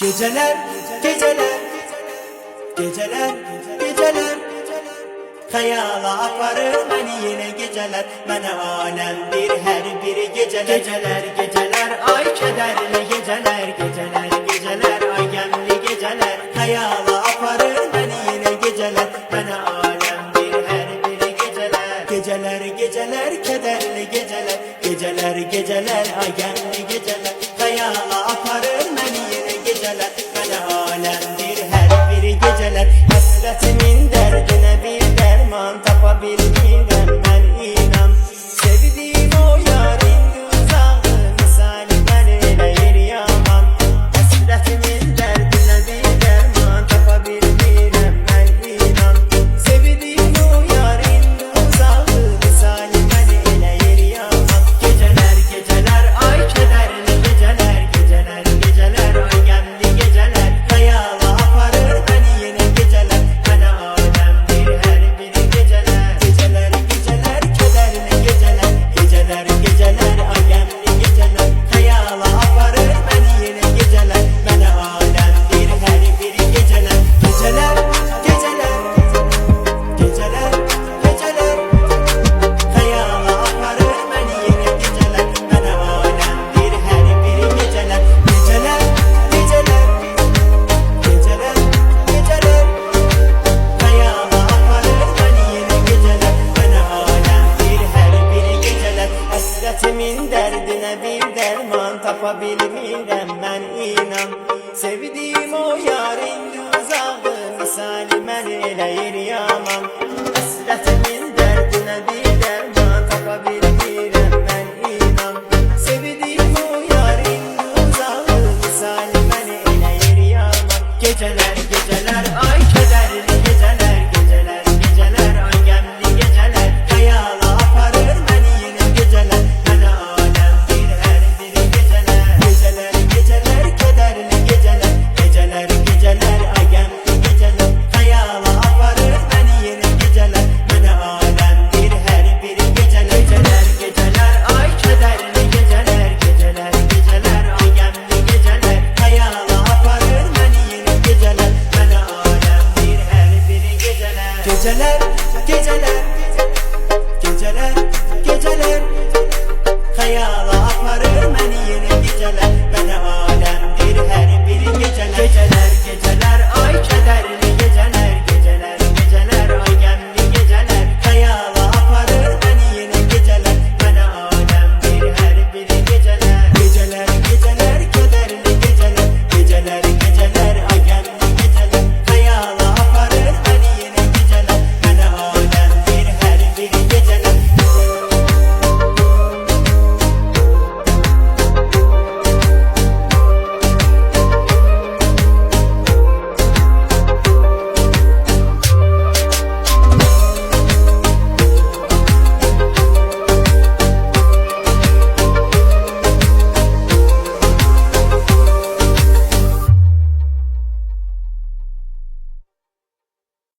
Geceler, geceler, geceler, geceler Hayala aparır beni yine geceler Bana alemdir her biri geceler Geceler, geceler, ay kederli geceler Geceler, geceler, ay gemli geceler Hayala aparır beni yine geceler Bana alemdir her biri geceler Geceler, geceler, kederli geceler Geceler, geceler, ay gemli geceler Hayala aparır beni yine geceler Bana alemdir her biri geceler Hasretimin derdine bir derman tapabilmirem ben inan Sevdiğim o yarın uzağı misali ben elə yaman Hasretimin derdine bir derman tapabilmirem ben inan Sevdiğim o yarın uzağı misali ben elə yaman Geceler geceler ay kederli geceler Geceler geceler ay gemli geceler Hayala aparır beni yine geceler Bana alemdir her biri geceler Geceler geceler kederli geceler Geceler geceler ay gemli geceler Hayala aparır beni yine geceler Bana alemdir her biri geceler Geceler geceler Geceler geceler Hayala aparır beni yine geceler Bana alemdir her biri geceler Geceler geceler Geceler geceler Hayala aparır beni yine geceler Bana alemdir her biri geceler Hasretimin derdine bir derman tapabilmirem ben inan Sevdiğim o yarın uzağı misali ben elə yaman Hasretimin derdine bir derman tapabilmirem ben inan Sevdiğim o yarın uzağı misali ben elə yaman Geceler geceler ay kederli geceler Geceler geceler ay gemli geceler Hayala aparır beni yine geceler Bana alemdir her biri geceler Geceler geceler kederli geceler Geceler geceler ay gemli geceler Hayala aparır beni yine geceler Bana alemdir her biri geceler Geceler geceler ay kederli geceler Geceler geceler ay gemli geceler Hayala aparır beni yine geceler Bana alemdir her biri geceler Geceler